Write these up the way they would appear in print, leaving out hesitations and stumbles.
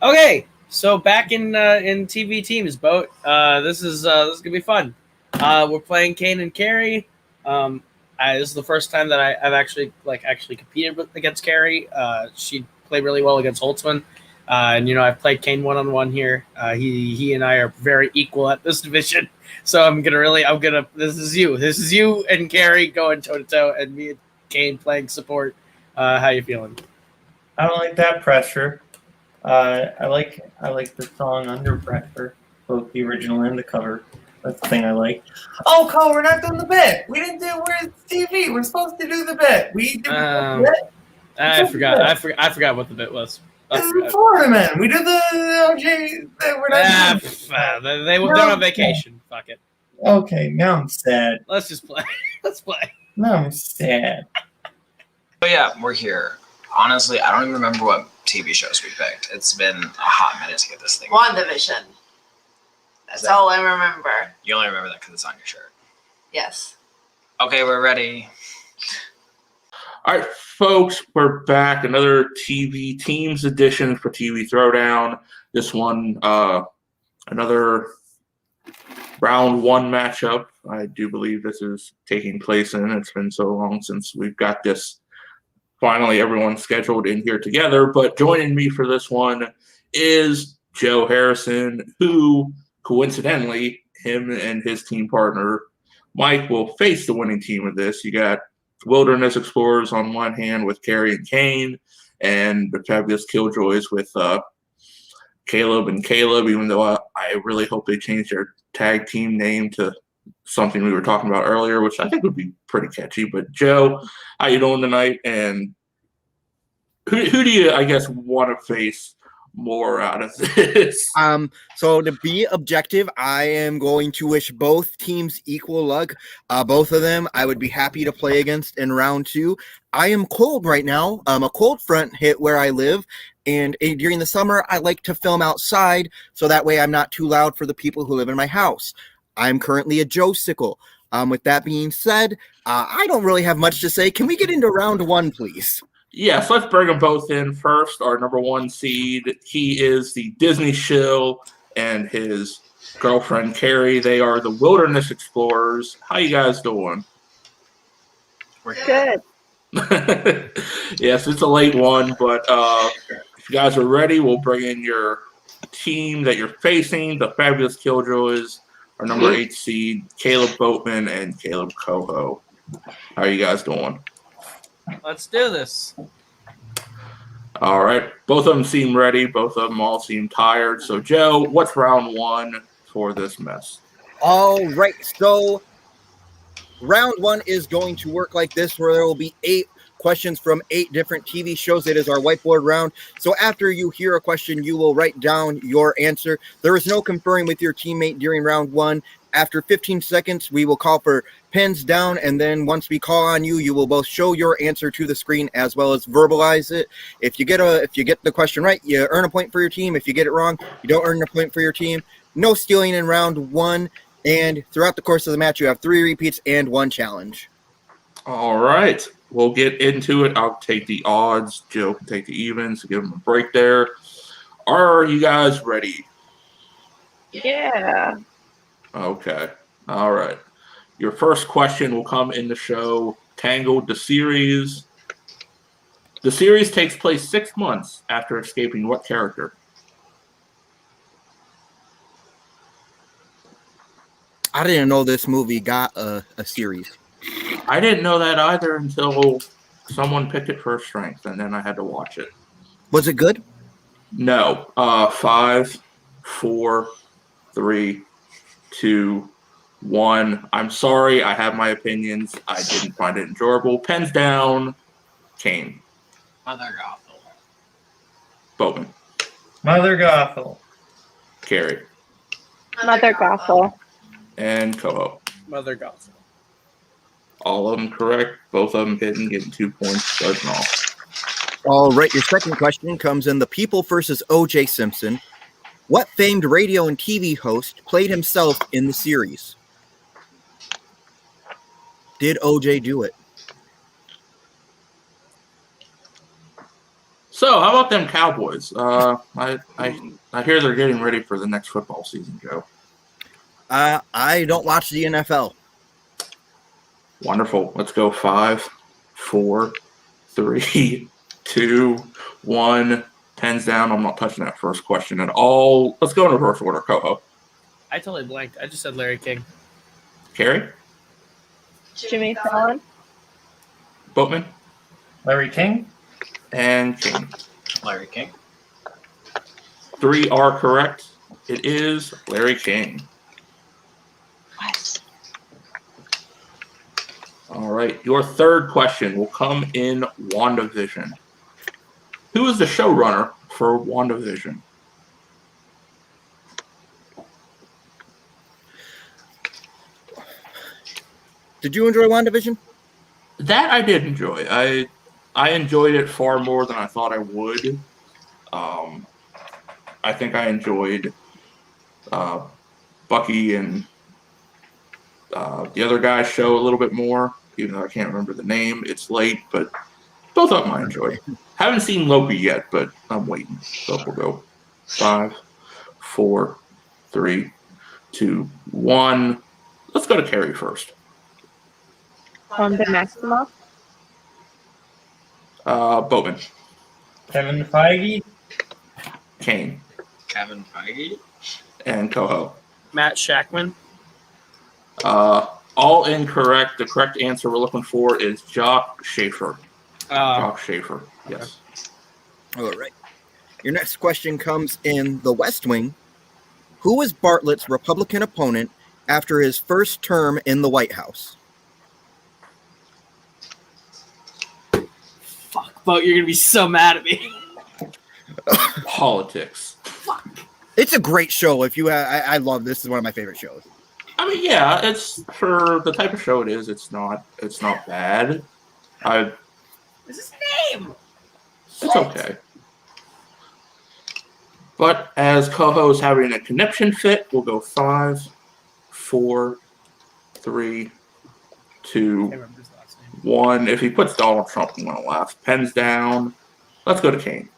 Okay, so back in TV teams, Boat. This is gonna be fun. We're playing Kane and Carrie. This is the first time that I've actually competed against Carrie. She played really well against Holtzman, and I've played Kane 1-on-1 here. He and I are very equal at this division, so this is you and Carrie going toe to toe, and me and Kane playing support. How you feeling? I don't like that pressure. I like the song Under Pressure, both the original and the cover. That's the thing I like. Oh, Cole, we're not doing the bit. We're TV. We're supposed to do the bit. We do the bit. I forgot what the bit was. This is Florida, man. We do the OJ. We're not. They're on vacation. Fuck it. Okay, now I'm sad. Let's just play. Let's play. Now I'm sad. Oh yeah, we're here. Honestly, I don't even remember what TV shows we picked. It's been a hot minute to get this thing. WandaVision. That's all I remember. You only remember that because it's on your shirt. Yes. Okay, we're ready. All right, folks, we're back. Another TV Teams edition for TV Throwdown. This one, another round one matchup. I do believe this is taking place in. It's been so long since we've got this. Finally, everyone's scheduled in here together. But joining me for this one is Joe Harrison, who, coincidentally, him and his team partner, Mike, will face the winning team of this. You got Wilderness Explorers on one hand with Carrie and Kane, and the fabulous Killjoys with Kaleb and Kaleb, even though I really hope they change their tag team name to something we were talking about earlier, which I think would be pretty catchy. But Joe, how you doing tonight? And who do you, I guess, want to face more out of this? So to be objective, I am going to wish both teams equal luck. Both of them I would be happy to play against in round two. I am cold right now. A cold front hit where I live, and during the summer I like to film outside so that way I'm not too loud for the people who live in my house. I'm currently a Joe Sickle. With that being said, I don't really have much to say. Can we get into round one, please? Yes, let's bring them both in first. Our number one seed, he is the Disney shill, and his girlfriend, Carrie, they are the Wilderness Explorers. How you guys doing? We're Good. Yes, it's a late one, but if you guys are ready, we'll bring in your team that you're facing, the fabulous Killjoys, our number 8 seed, Kaleb Boatman and Kaleb Koho. How are you guys doing? Let's do this. All right. Both of them seem ready. Both of them all seem tired. So, Joe, what's round one for this mess? All right. So round one is going to work like this, where there will be 8 questions from 8 different TV shows. It is our whiteboard round. So after you hear a question, you will write down your answer. There is no conferring with your teammate during round one. After 15 seconds, we will call for pens down, and then once we call on you, you will both show your answer to the screen as well as verbalize it. If you get the question right, you earn a point for your team. If you get it wrong, you don't earn a point for your team. No stealing in round one, and throughout the course of the match, you have 3 repeats and 1 challenge. All right. We'll get into it. I'll take the odds. Joe can take the evens to give him a break there. Are you guys ready? Yeah. Okay. All right. Your first question will come in the show, Tangled the Series. The series takes place 6 months after escaping what character? I didn't know this movie got a series. I didn't know that either until someone picked it for strength, and then I had to watch it. Was it good? No. 5, 4, 3, 2, 1. I'm sorry. I have my opinions. I didn't find it enjoyable. Pens down. Kane. Mother Gothel. Boatman. Mother Gothel. Carrie. Mother Gothel. And Koho. Mother Gothel. All of them correct. Both of them hidden, getting 2 points. Doesn't all. All right. Your second question comes in The People versus O.J. Simpson. What famed radio and TV host played himself in the series? Did O.J. do it? So, how about them Cowboys? I hear they're getting ready for the next football season, Joe. I don't watch the NFL. Wonderful. Let's go 5, 4, 3, 2, 1. Pens down. I'm not touching that first question at all. Let's go in reverse order, Koho. I totally blanked. I just said Larry King. Carrie? Jimmy Fallon. Boatman? Larry King. And King. Larry King. 3 are correct. It is Larry King. What? All right. Your third question will come in WandaVision. Who is the showrunner for WandaVision? Did you enjoy WandaVision? That I did enjoy. I enjoyed it far more than I thought I would. I think I enjoyed Bucky and the other guy's show a little bit more, even though I can't remember the name. It's late, but both of them I enjoyed. Haven't seen Loki yet, but I'm waiting. So we'll go 5, 4, 3, 2, 1. Let's go to Carrie first. The Maximoff. Boatman. Kevin Feige. Kane. Kevin Feige. And Koho. Matt Shackman. All incorrect. The correct answer we're looking for is Jock Schaefer. Jock Schaefer, yes. All right. Your next question comes in The West Wing. Who was Bartlett's Republican opponent after his first term in the White House? Fuck, Bo, you're gonna be so mad at me. Politics. It's a great show. If you, I love this. Is one of my favorite shows. I mean, yeah, it's for the type of show it is. It's not bad. What's his name? It's okay. But as Koho is having a conniption fit, we'll go 5, 4, 3, 2, 1. If he puts Donald Trump, I'm going to laugh. Pens down. Let's go to Kane.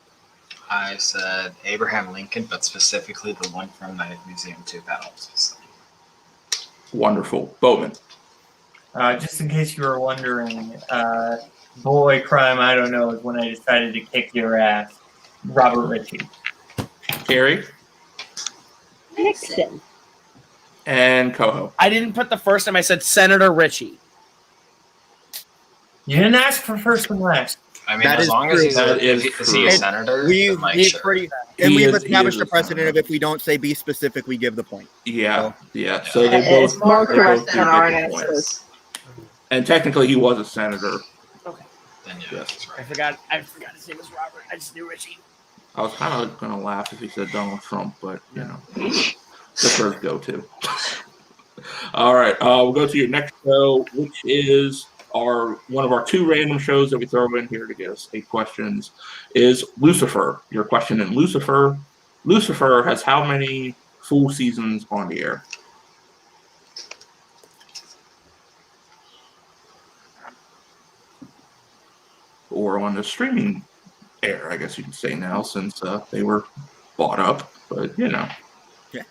I said Abraham Lincoln, but specifically the one from Night Museum 2000. Wonderful. Boatman. Just in case you were wondering, boy crime I don't know is when I decided to kick your ass. Robert Ritchie. Carrie. Nixon. And Koho. I didn't put the first time. I said Senator Ritchie. You didn't ask for first and last. I mean, That as is long true. as he's That a, is is he a true. senator? We've then, like, we've sure. pretty and He we've is established a a precedent senator. of if we don't say be specific, we give the point. Yeah. So they It's both. more they correct both do than get our the point. answers. And technically, he was a senator. Then yeah, Yes. that's I right. forgot his name was Robert. I just knew Ritchie. I was kind of going to laugh if he said Donald Trump, but, you know, the first go-to. All right, we'll go to your next show, which is one of our 2 random shows that we throw in here to get us 8 questions, is Lucifer. Your question in Lucifer. Lucifer has how many full seasons on the air? Or on the streaming air, I guess you can say now, since they were bought up. But, you know. Yeah.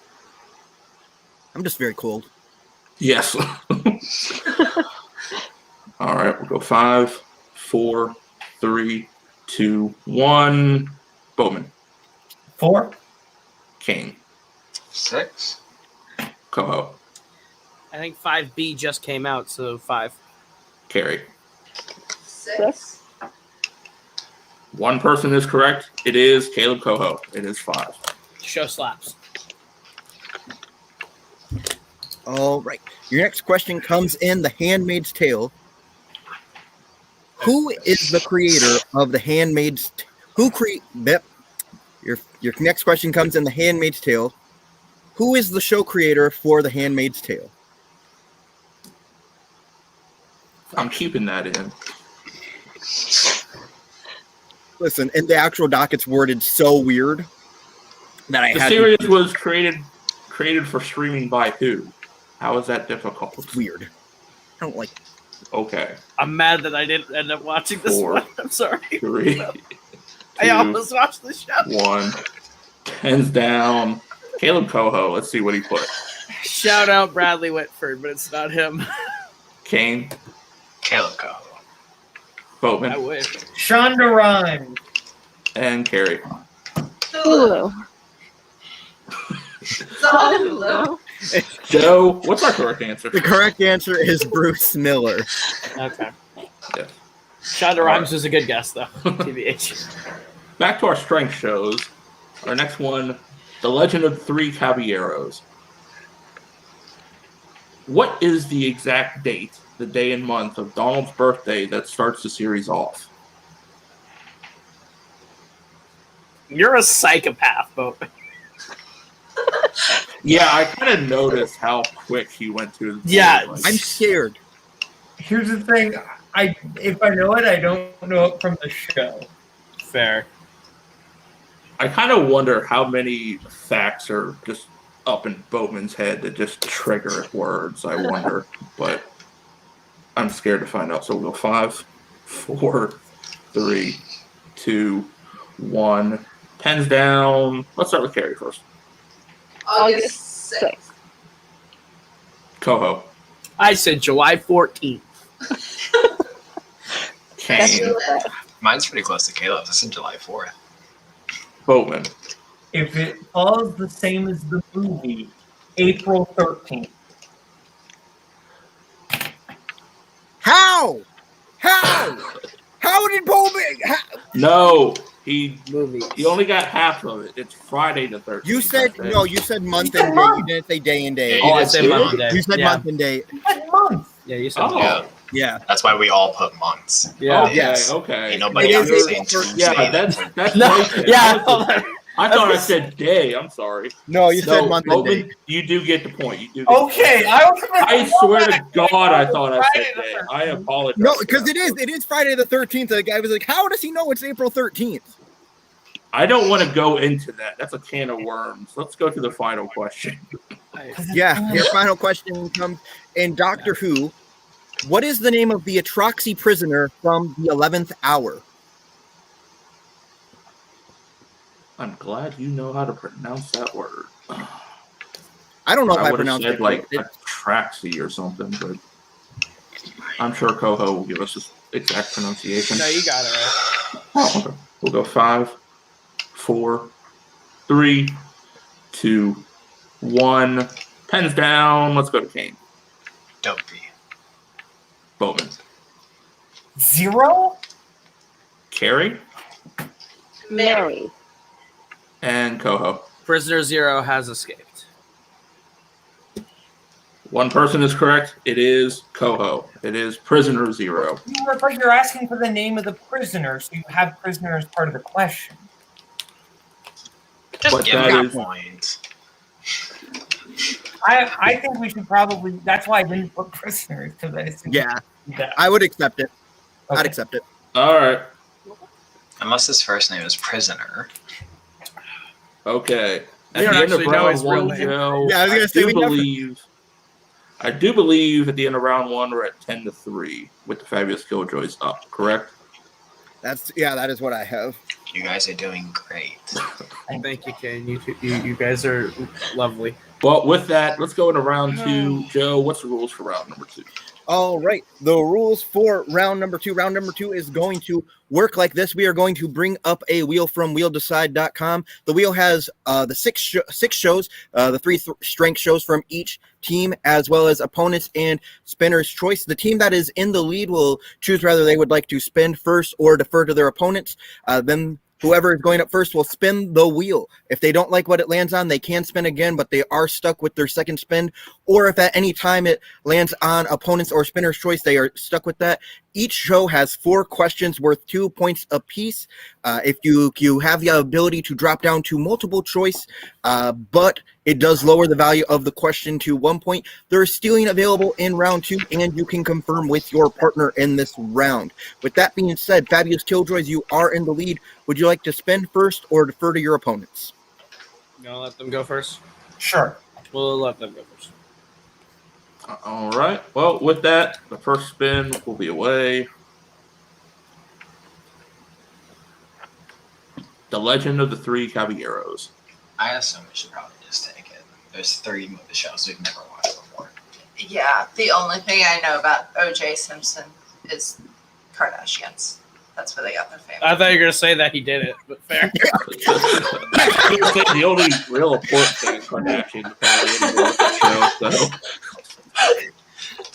I'm just very cold. Yes. All right, we'll go 5, 4, 3, 2, 1. Boatman. 4. Kane. 6. Koho. I think 5B just came out, so 5. Carrie. 6. One person is correct. It is Kaleb Koho. It is 5. Show slaps. All right. Your next question comes in The Handmaid's Tale. Who is the creator of The Handmaid's Your next question comes in The Handmaid's Tale. Who is the show creator for The Handmaid's Tale? I'm keeping that in. Listen, in the actual doc, it's worded so weird that I The had series was created for streaming by who? How is that difficult? It's weird. I don't like it. Okay. I'm mad that I didn't end up watching this 4, one. I'm sorry. 3, I almost watched the show. 1. Hands down. Kaleb Koho. Let's see what he put. Shout out Bradley Whitford, but it's not him. Kane. Kaleb Koho. Boatman. I wish. Shonda Rhimes. And Carrie. Hulu. It's all Hulu. Joe, what's our correct answer? The correct answer is Bruce Miller. Okay. Yeah. Shonda Rhimes was a good guess, though. TBH. Back to our strength shows. Our next one, The Legend of Three Caballeros. What is the exact date, the day and month of Donald's birthday that starts the series off? You're a psychopath, Boatman. Yeah, I kind of noticed how quick he went through the Yeah. like, I'm scared. Here's the thing. If I know it, I don't know it from the show. Fair. I kind of wonder how many facts are just up in Boatman's head that just trigger words. I wonder, but I'm scared to find out. So we'll go 5, 4, 3, 2, 1. Pens down. Let's start with Carrie first. August 6th. Koho. I said July 14th. Kane. Mine's pretty close to Caleb's. It's in July 4th. Boatman. If it follows the same as the movie, April 13th. How? How did Bowman? No, he Movie. only got half of it. It's Friday the 13th. You said I think. no. You said month You said and date. month. You didn't say day and date. Yeah, Oh, I did said too. month and day. You said Yeah. month and date. That month. Yeah, you said Oh. Yeah. Yeah. That's why we all put months. Yeah. Okay, Yes. okay. Ain't nobody It out is there April saying 1st. Tuesday. Yeah, that's No, right then. yeah. I thought I said day. I'm sorry. No, you said No, month and Boatman, date. you do get the point. You do. Get Okay, I swear to God, I thought I said day. I apologize. No, for because that. it is Friday the 13th. The guy was like, "How does he know it's April 13th?" I don't want to go into that. That's a can of worms. Let's go to the final question. Yeah. Your final question comes in Doctor Who. What is the name of the Atroxy prisoner from the 11th hour? I'm glad you know how to pronounce that word. I don't know if I I would have pronounced said it like right. Atraxy or something, but I'm sure Koho will give us this exact pronunciation. No, you got it right. Oh, okay. We'll go 5, 4, 3, 2, 1. Pens down. Let's go to Kane. Dopey. Boatman. 0? Carrie Mary. and Koho. Prisoner Zero has escaped. One person is correct. It is Koho. It is Prisoner Zero. But you're asking for the name of the prisoner, so you have prisoner as part of the question. Just But give that me a is- point. I think we should probably. That's why I didn't put prisoners, because I assumed Yeah, that. I would accept it. Okay. I'd accept it. All right. Unless his first name is Prisoner. Okay. We At don't the end of actually know round his real one, name. Joe, Yeah, I was gonna say, I do believe at the end of round one we're at 10-3 with the Fabulous Killjoys up. Correct? That is what I have. You guys are doing great. Thank you, Kane. You guys are lovely. Well, with that, let's go into round two. Joe, what's the rules for round number 2? All right. The rules for round number 2. Round number 2 is going to work like this. We are going to bring up a wheel from wheeldecide.com. The wheel has the six shows, the 3 strength shows from each team, as well as opponents and spinner's choice. The team that is in the lead will choose whether they would like to spin first or defer to their opponents. Then whoever is going up first will spin the wheel. If they don't like what it lands on, they can spin again, but they are stuck with their second spin. Or if at any time it lands on opponents or spinner's choice, they are stuck with that. Each show has 4 questions worth 2 points apiece. If you have the ability to drop down to multiple choice, but it does lower the value of the question to 1 point. There is stealing available in round 2, and you can confirm with your partner in this round. With that being said, Fabulous Killjoys, you are in the lead. Would you like to spin first or defer to your opponents? You gonna let them go first? Sure. We'll let them go first. All right. Well, with that, the first spin will be away. The Legend of the Three Caballeros. I assume we should probably just take it. There's 3 movie shows we've never watched before. Yeah, the only thing I know about O.J. Simpson is Kardashians. That's where they got their fame. I thought you were gonna say that he did it, but fair. The only real important thing is Kardashian probably wouldn't watch the show. So.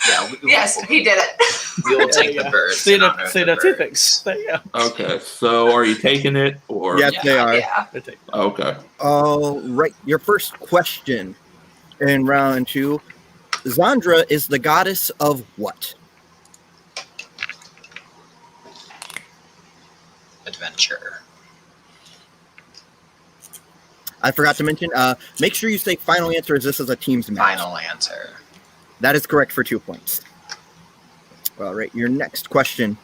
Yeah, Yes, he did it. we will take the birds. See in honor of the the two birds. things. There you go. Okay, so are you taking it or? Yes, they are. Yeah. I take that. Okay. All right. Your first question in round 2. Zandra is the goddess of what? Adventure. I forgot to mention, make sure you say final answer as this is a team's match. Final answer. That is correct for 2 points. All right, your next question.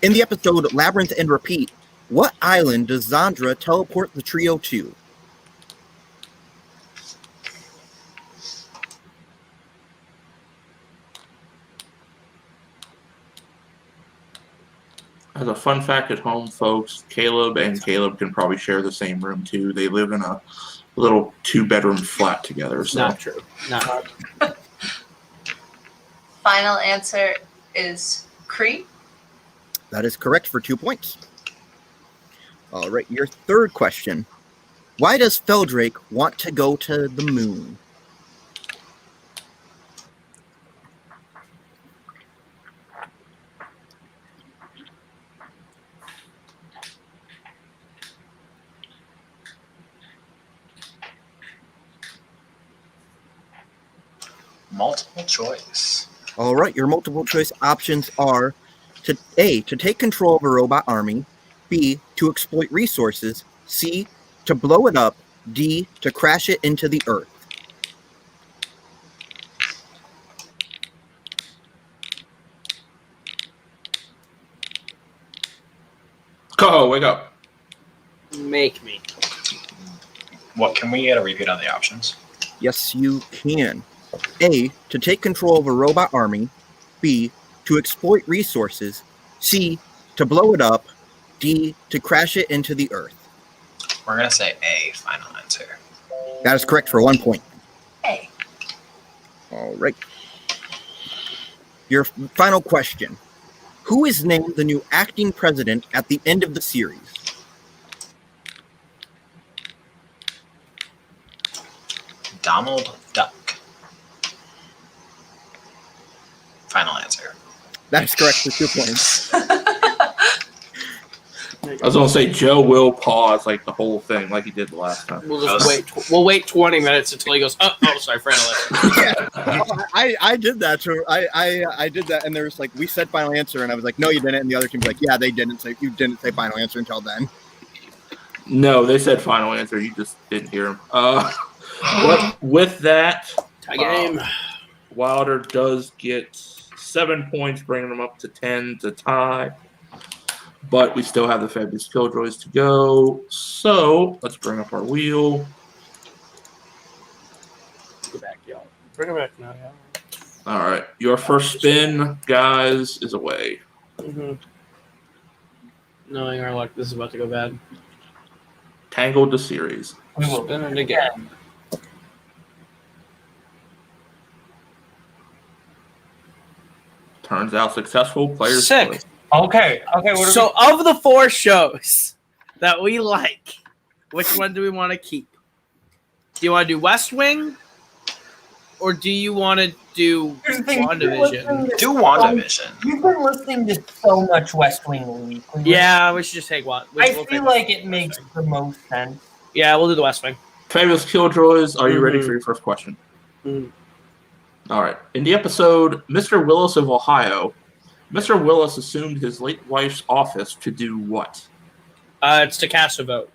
In the episode Labyrinth and Repeat, what island does Zandra teleport the trio to? As a fun fact at home, folks, Caleb and Caleb can probably share the same room too. They live in a little 2-bedroom flat together. So. Not true. Not. Final answer is Crete. That is correct for 2 points. All right, your third question. Why does Feldrake want to go to the moon? Multiple choice. All right, your multiple choice options are to A, to take control of a robot army, B, to exploit resources, C, to blow it up, D, to crash it into the earth. Koho, wake up. Make me. What, can we get a repeat on the options? Yes, you can. A, to take control of a robot army, B, to exploit resources, C, to blow it up, D, to crash it into the earth. We're going to say A, final answer. That is correct for 1 point. A. All right. Your final question. Who is named the new acting president at the end of the series? Donald Duck. Final answer. That is correct for 2 points. I was gonna say Joe will pause like the whole thing, like he did the last time. We'll just wait. We'll wait 20 minutes until he goes. Oh, sorry, final answer. Yeah, I did that too. I did that, and there was like we said final answer, and I was like, no, you didn't, and the other team was like, yeah, they didn't say you didn't say final answer until then. No, they said final answer. You just didn't hear him. But with that, Tie game. Wilder does get 7 points, bringing them up to 10 to tie. But we still have the fabulous Killjoys to go. So let's bring up our wheel. Go back, y'all. Bring it back now, y'all. All right. Your first spin, guys, is away. Mm-hmm. Knowing our luck, this is about to go bad. Tangled the Series. We will Spin it again. Turns out successful. Players Sick. play. Okay. What So, of the 4 shows that we like, which one do we want to keep? Do you want to do West Wing, or do you want to do Here's the thing, WandaVision? Do WandaVision. You've been listening to so much West Wing weekly. Yeah, we should just take one. I feel like it makes the most sense. Yeah, we'll do the West Wing. Fabulous Killjoys, are you ready Mhm. for your first question? Mhm. All right. In the episode Mr. Willis of Ohio, Mr. Willis assumed his late wife's office to do what? It's to cast a vote.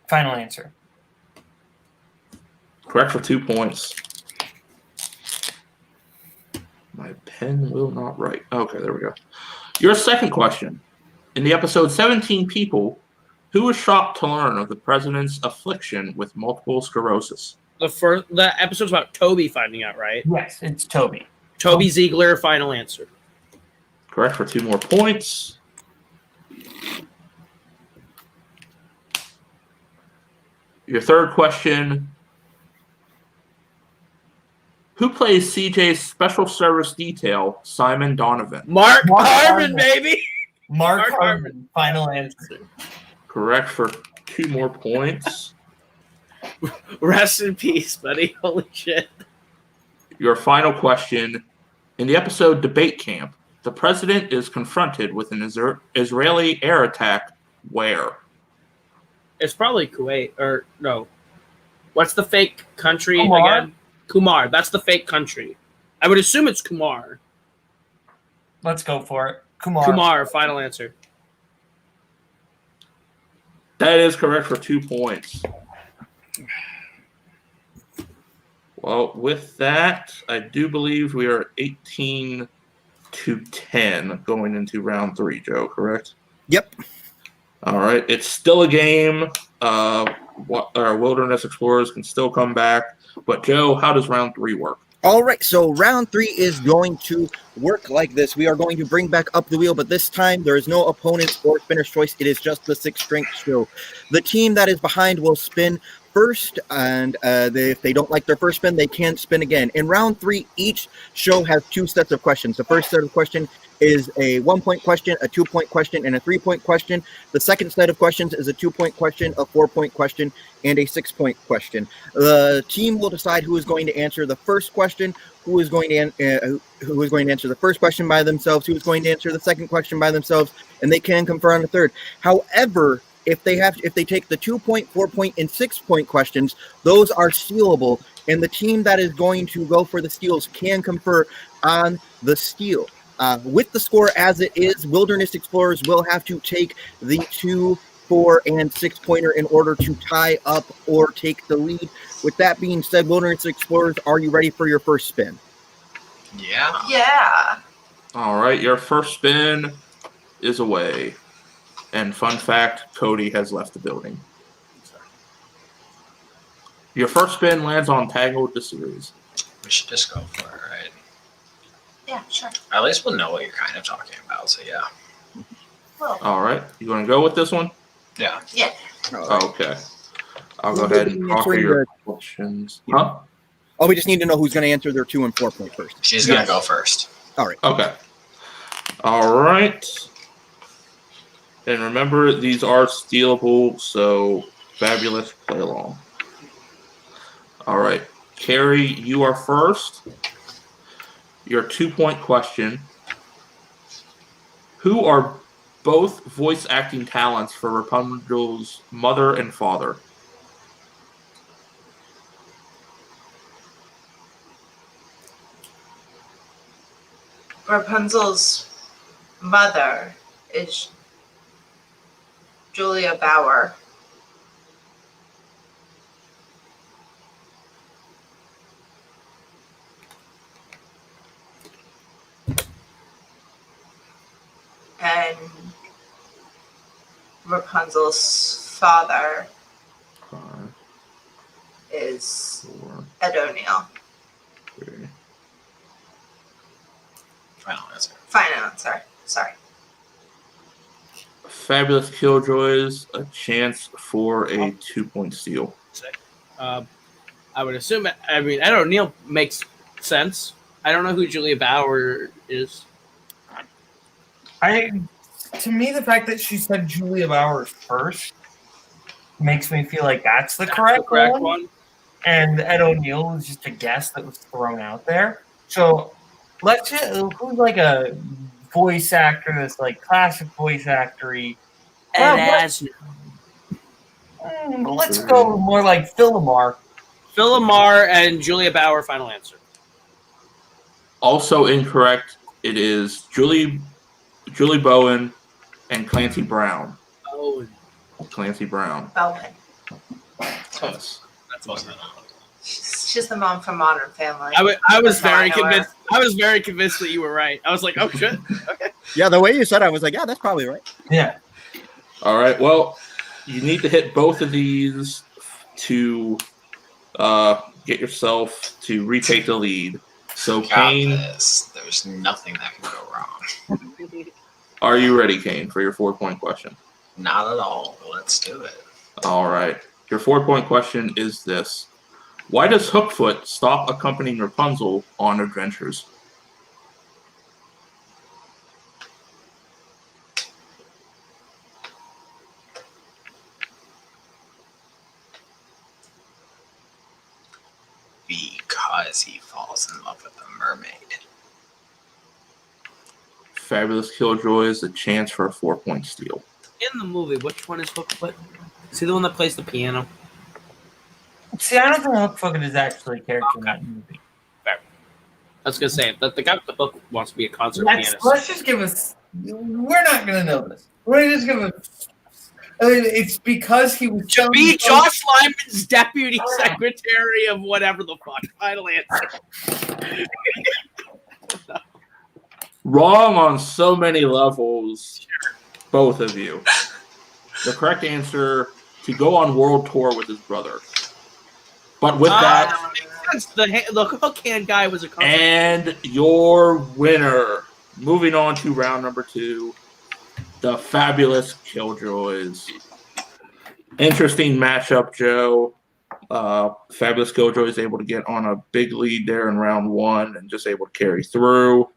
Final answer. Correct for 2 points. My pen will not write. Okay, there we go. Your second question. In the episode 17 People, who was shocked to learn of the president's affliction with multiple sclerosis? The episode's about Toby finding out, right? Yes, it's Toby. Toby Ziegler, final answer. Correct for 2 more points. Your third question. Who plays CJ's special service detail, Simon Donovan? Mark Harmon, Harmon. baby. Mark Mark Harmon. Final answer. Correct for 2 more points. Rest in peace, buddy. Holy shit. Your final question. In the episode Debate Camp, the president is confronted with an Israeli air attack where? It's probably Kuwait or no. What's the fake country Kumar? again? Kumar. That's the fake country. I would assume it's Kumar. Let's go for it. Kumar. Kumar, final answer. That is correct for 2 points. Well, with that, I do believe we are 18-10 going into round 3, Joe, correct? Yep. All right. It's still a game. Our Wilderness Explorers can still come back. But, Joe, how does round 3 work? All right, so round 3 is going to work like this. We are going to bring back up the wheel, but this time there is no opponent's or spinner's choice. It is just the 6-strength show. The team that is behind will spin first, and if they don't like their first spin, they can spin again. In round 3, each show has 2 sets of questions. The first set of questions is a 1-point question, a 2-point question, and a 3-point question. The second set of questions is a 2-point question, a 4-point question, and a 6-point question. The team will decide who is going to answer the first question, who is going to answer the first question by themselves, who is going to answer the second question by themselves, and they can confer on the third. However, if they take the 2-point, 4-point, and 6-point questions, those are stealable, and the team that is going to go for the steals can confer on the steal. With the score as it is, Wilderness Explorers will have to take the 2, 4, and 6-pointer in order to tie up or take the lead. With that being said, Wilderness Explorers, are you ready for your first spin? Yeah. Yeah. All right. Your first spin is away. And fun fact, Cody has left the building. Your first spin lands on Tangled the Series. We should just go for it, right? Yeah, sure. At least we'll know what you're kind of talking about, so yeah. Well, All right. You want to go with this one? Yeah. yeah. Okay. I'll go ahead and offer your questions. Huh? Oh, we just need to know who's going to answer their 2 and 4-point first. She's going to go first. All right. Okay. All right. And remember, these are stealable, so fabulous. Play along. All right. Carrie, you are first. Your 2-point question. Who are both voice acting talents for Rapunzel's mother and father? Rapunzel's mother is Julia Bauer. And Rapunzel's father 5, is 4, Ed O'Neill. 3. Final answer. Final answer. Sorry. Fabulous Killjoys, a chance for a 2-point steal. I would assume. I mean, Ed O'Neill makes sense. I don't know who Julia Bauer is. To me, the fact that she said Julia Bowers first makes me feel like that's the correct one. And Ed O'Neill was just a guess that was thrown out there. So let's just, who's like a voice actor that's like classic voice actory? Ed Asner. Let's go more like Philomar. Philomar and Julia Bauer, final answer. Also incorrect. It is Julie Bowen and Clancy Brown. Oh, Clancy Brown. Bowen. Yes. that's awesome. She's the mom from Modern Family. I was That's how very I know her. convinced. I was very convinced that you were right. I was like, oh shit. Okay. Yeah, the way you said it, I was like, yeah, that's probably right. Yeah. All right. Well, you need to hit both of these to get yourself to retake the lead. So, Got Kane, this. There's nothing that can go wrong. are you ready, Kane, for your 4-point question? Not at all. Let's do it. All right. Your 4-point question is this. Why does Hookfoot stop accompanying Rapunzel on adventures? Because he falls in love with a mermaid. Fabulous Killjoys, a chance for a 4-point steal. In the movie, which one is Hookfoot? Is he the one that plays the piano? See, I don't think Hookfoot is actually a character in that movie. Fair. I was gonna say that the guy with the hook wants to be a concert pianist. Let's just give us. We're not gonna know this. We're just gonna. I mean, it's because he was To be Josh Lyman's deputy secretary of whatever the fuck. Final answer. Wrong on so many levels, both of you. The correct answer, to go on world tour with his brother. But with that, the hook hand guy was a concert. And your winner, moving on to round number 2, the Fabulous Killjoys. Interesting matchup, Joe. Fabulous Killjoys able to get on a big lead there in round 1 and just able to carry through.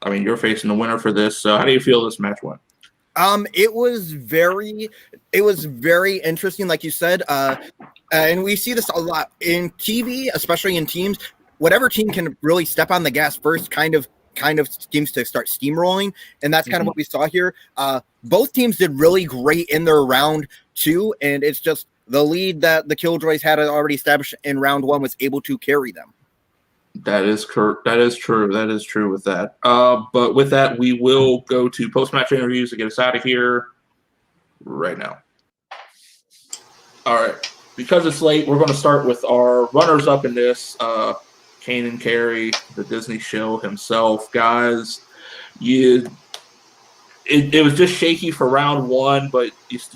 I mean, you're facing the winner for this. So how do you feel this match went? It was very interesting, like you said. And we see this a lot in TV, especially in teams. Whatever team can really step on the gas first kind of seems to start steamrolling, and that's kind of what we saw here. Both teams did really great in their round 2, and it's just the lead that the Killjoys had already established in round 1 was able to carry them. That is true. That is true with that. But with that, we will go to post-match interviews to get us out of here right now. All right. Because it's late, we're going to start with our runners-up in this. Kane and Carrie, the Disney show himself. Guys, it was just shaky for round 1, but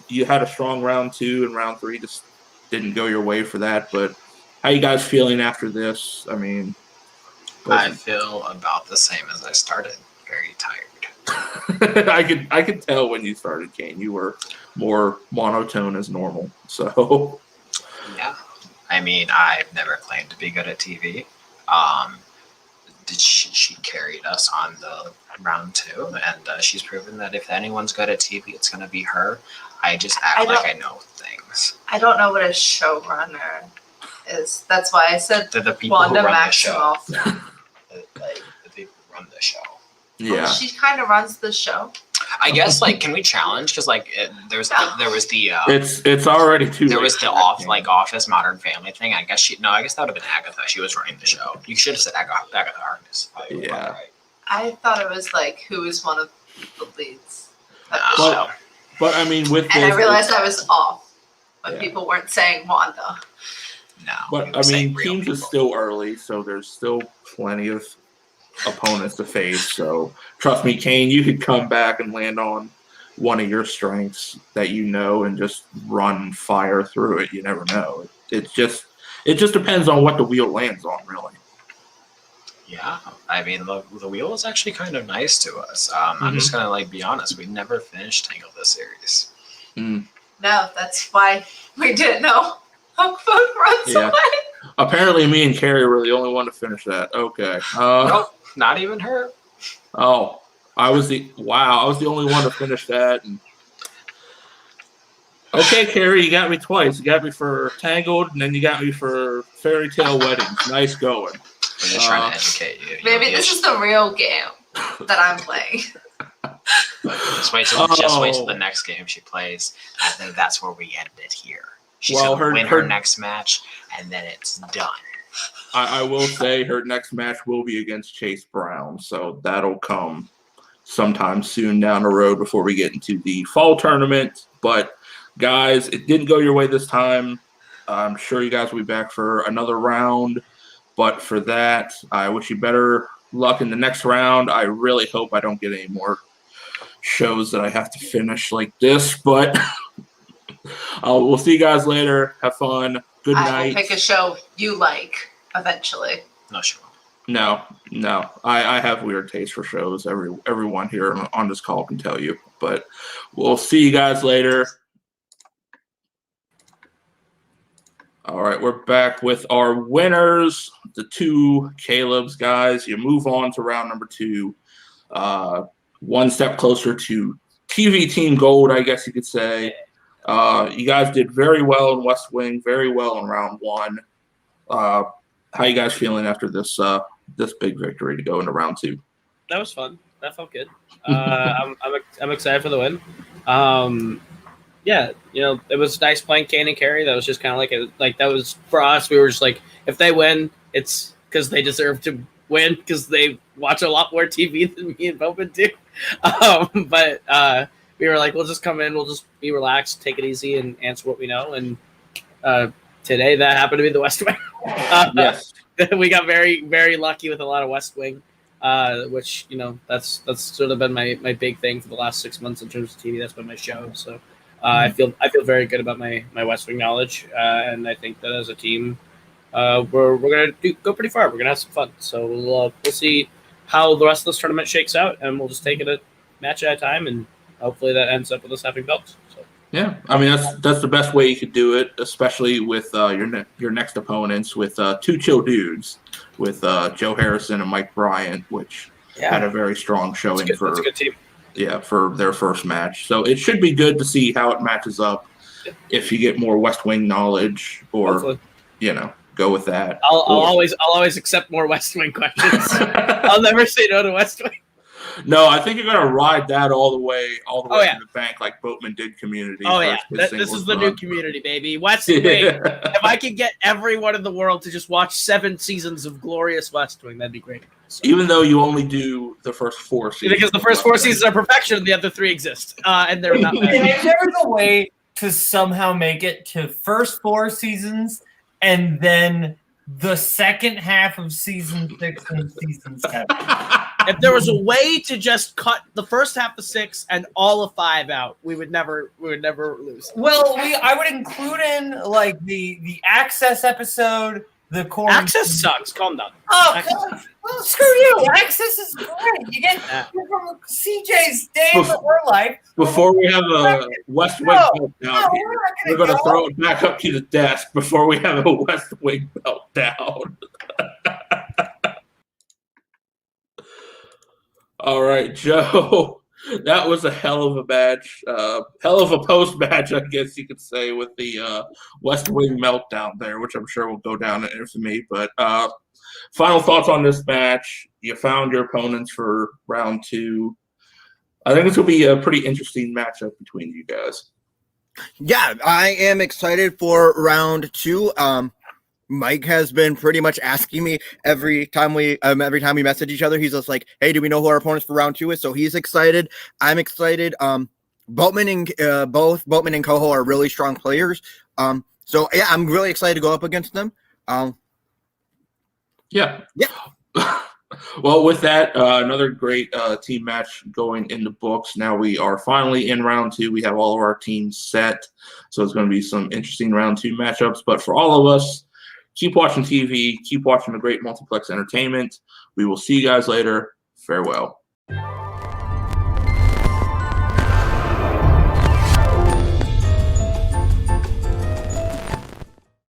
you had a strong round 2, and round 3 just didn't go your way for that. But how you guys feeling after this? I mean... I feel about the same as I started. Very tired. I could tell when you started, Kane. You were more monotone as normal. So yeah, I mean, I've never claimed to be good at TV. She carried us on the round 2, and she's proven that if anyone's good at TV, it's going to be her. I just act like I know things. I don't know what a showrunner is. That's why I said the people Wanda who run Maximoff. the show. The people who run the show. yeah, She kind of runs the show. I guess, can we challenge? Because there was the it's already too. There late was the Office Modern Family thing. I guess that would have been Agatha. She was running the show. You should have said Agatha Harkness. Yeah. I thought it was who was one of the leads of the But- show. But I mean, with And this, I realized I was off when Yeah. people weren't saying Wanda. No. But I mean, teams is still early, so there's still plenty of opponents to face. So trust me, Kane, you could come back and land on one of your strengths that you know and just run fire through it. You never know. It just depends on what the wheel lands on, really. Yeah, I mean, the wheel was actually kind of nice to us. I'm just gonna be honest. We never finished Tangled the Series. No, that's why we didn't know Hookfoot runs away. Apparently, me and Carrie were the only one to finish that. Okay. Nope, not even her. Oh, I was the only one to finish that. And... Okay, Carrie, you got me twice. You got me for Tangled, and then you got me for Fairy Tale Weddings. Nice going. We're just trying to educate you. Maybe this is the real game that I'm playing. Just wait till the next game she plays, and then that's where we end it here. She's gonna win her next match, and then it's done. I will say her next match will be against Chase Brown, so that'll come sometime soon down the road before we get into the fall tournament. But guys, it didn't go your way this time. I'm sure you guys will be back for another round. But for that, I wish you better luck in the next round. I really hope I don't get any more shows that I have to finish like this. But we'll see you guys later. Have fun. Good night. I will pick a show you like eventually. No, she won't. No. I have weird taste for shows. Everyone here on this call can tell you. But we'll see you guys later. All right, we're back with our winners, the two Kaleb's guys. You move on to round number 2. One step closer to TV Team Gold, I guess you could say. You guys did very well in West Wing, very well in round 1. How you guys feeling after this big victory to go into round 2? That was fun. That felt good. I'm excited for the win. Yeah, it was nice playing Kane and Carrie. That was just kind of like that was for us. We were just like, if they win, it's because they deserve to win because they watch a lot more TV than me and Boatman do. But we were like, we'll just come in, we'll just be relaxed, take it easy, and answer what we know. And today that happened to be the West Wing. Yes, we got very, very lucky with a lot of West Wing, which that's sort of been my big thing for the last 6 months in terms of TV. That's been my show. So I feel very good about my West Wing knowledge, and I think that as a team, we're gonna go pretty far. We're gonna have some fun. So we'll see how the rest of this tournament shakes out, and we'll just take it a match at a time, and hopefully that ends up with us having belts. So. Yeah, I mean that's the best way you could do it, especially with your next opponents with 2 chill dudes with Joe Harrison and Mike Bryant, which had a very strong showing that's a good team. Yeah, for their first match. So it should be good to see how it matches up. If you get more West Wing knowledge, or hopefully. Go with that. I'll always accept more West Wing questions. I'll never say no to West Wing. No, I think you're gonna ride that all the way Oh, to the bank, like Boatman did Community. Oh yeah, this is the new Community, baby. West Wing. If I could get everyone in the world to just watch 7 seasons of glorious West Wing, that'd be great. So. Even though you only do the first 4 seasons. Because the first 4 seasons are perfection, and the other 3 exist, and they're not. And if there was a way to somehow make it to first 4 seasons, and then the second half of season 6 and season 7. If there was a way to just cut the first half of 6 and all of 5 out, we would never lose. Well, I would include in like the Access episode, the core. Access sucks. Calm down. Oh, well, screw you. Access is great. You get from CJ's day of her life. Before we have a West Wing belt down here, we're going to throw it back up to the desk before we have a West Wing belt down. All right, Joe. That was a hell of a match, hell of a post match, I guess you could say, with the West Wing meltdown there, which I'm sure will go down in infamy. But final thoughts on this match. You found your opponents for round 2. I think this will be a pretty interesting matchup between you guys. Yeah, I am excited for round 2. Mike has been pretty much asking me every time we message each other. He's just like, "Hey, do we know who our opponents for round 2 is?" So he's excited. I'm excited. Boatman and Boatman and Koho are really strong players. So yeah, I'm really excited to go up against them. Yeah. Well, with that, another great team match going in the books. Now we are finally in round 2. We have all of our teams set, so it's going to be some interesting round 2 matchups. But for all of us, keep watching TV, keep watching the great Multiplex entertainment. We will see you guys later. Farewell.